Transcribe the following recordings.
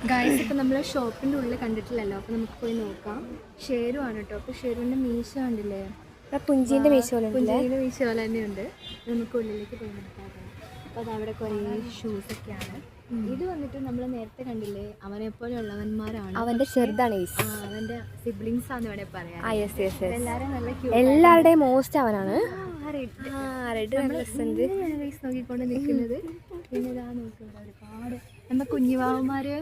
Guys ഇപ്പം നമ്മൾ ഷോപ്പിൻ്റെ ഉള്ളിൽ കണ്ടിട്ടില്ലല്ലോ, അപ്പോൾ നമുക്ക് പോയി നോക്കാം. ഷേരു ആണ് കേട്ടോ. അപ്പോൾ ഷേരുവിൻ്റെ മീശ കണ്ടില്ലേ, പുഞ്ചീൻ്റെ മീശ പോലെ പുഞ്ചീൻ്റെ മീശ പോലെ തന്നെയുണ്ട്. നമുക്ക് ഉള്ളിലേക്ക് പോയി നോക്കാം. അപ്പോൾ അതവിടെ കുറേ ഷൂസൊക്കെയാണ്. ഇത് വന്നിട്ട് നമ്മൾ നേരത്തെ കണ്ടില്ലേ, അവനെ പോലെയുള്ളവന്മാരാണ്. അവൻ്റെ ചെറുതാണ്, അവൻ്റെ സിബ്ലിങ്സ് ആണെന്ന് വേണേൽ പറയാം. എല്ലാവരും നല്ല എല്ലാവരുടെയും മോസ്റ്റ് അവനാണ്. നോക്കിക്കൊണ്ട് നിൽക്കുന്നത്. പിന്നെ ഇതാ നോക്കുക, ഒരുപാട് നമ്മൾ കുഞ്ഞുവാവന്മാര്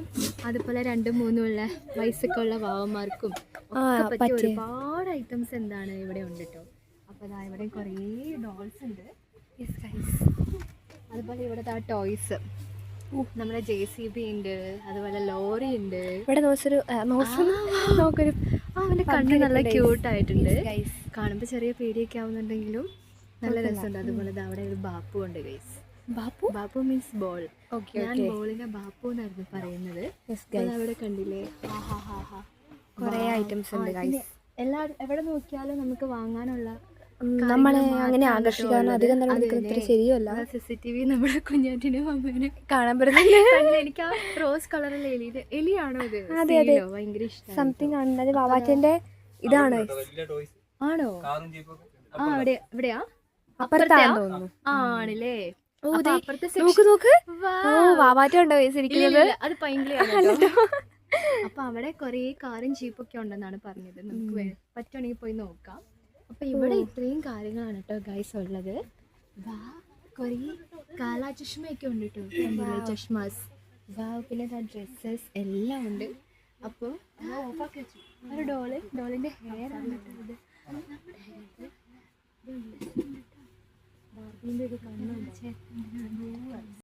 അതുപോലെ 2-3 ഉള്ള വയസ്സൊക്കെ ഉള്ള വാവന്മാർക്കും ഒക്കെ പറ്റിയ ഒരുപാട് ഐറ്റംസ് എന്താണ് ഇവിടെ ഉണ്ട് കേട്ടോ. അപ്പോൾ അതാ ഇവിടെ കുറേ ഡോൾസ് ഉണ്ട്. അതുപോലെ ഇവിടെ ടോയ്സ്, നമ്മുടെ JCB ഉണ്ട്, അതുപോലെ ലോറി ഉണ്ട്. ഇവിടെ നോക്കൊരു അവൻ്റെ കണ്ണ് നല്ല ക്യൂട്ടായിട്ടുണ്ട്. കാണുമ്പോൾ ചെറിയ പേടിയൊക്കെ ആവുന്നുണ്ടെങ്കിലും നല്ല രസമുണ്ട്. അതുപോലെ അവിടെ ഒരു ബാപ്പു ഉണ്ട് ഗൈസ്. Bapu means ball. ഞാൻ ബോളിനെ ബാപ്പു എന്നായിരുന്നു പറയുന്നത്. അവിടെ കണ്ടില്ലേ, കുറേ ഐറ്റംസ് ഉണ്ട് ഗൈസ്. എവിടെ നോക്കിയാലും നമുക്ക് വാങ്ങാനുള്ള നമ്മളെ അങ്ങനെ ആകർഷിക്കാൻ അധികം ശരിയല്ല. CCTV നമ്മുടെ കുഞ്ഞാറ്റിനും അമ്മേനും കാണാൻ പറ്റുന്നില്ല. എനിക്ക് ആ റോസ് കളറുള്ള എലിയാണോ ഇത്? ഭയങ്കര ഇഷ്ടം. സംതിങ് ആണ് അത്. വാവാറ്റന്റെ ഇതാണ് ആണോ? എവിടെയാ? അപ്പുറത്താണെന്ന് തോന്നുന്നു. ആണല്ലേ? വാവാറ്റ ഉണ്ടോ ശരിക്കും? അത് ഭയങ്കര. അപ്പൊ അവിടെ കൊറേ കാറും ജീപ്പൊക്കെ ഉണ്ടെന്നാണ് പറഞ്ഞത്. നമുക്ക് പറ്റുവാണെങ്കിൽ പോയി നോക്കാം. അപ്പൊ ഇവിടെ ഇത്രയും കാര്യങ്ങളാണ് കേട്ടോ ഗൈസ് ഉള്ളത്. കൊറേ കാലാ ചഷ്മയൊക്കെ ഉണ്ട് കേട്ടോ. ചഷ്മാസ്, പിന്നെ ഡ്രസ്സസ് എല്ലാം ഉണ്ട്. അപ്പോൾ ഓഫാക്കി വെച്ചു ഒരു ഡോളിന്റെ ഹെയർ ആണ് കേട്ടോ ഇത്. നമ്മുടെ ഹെയർ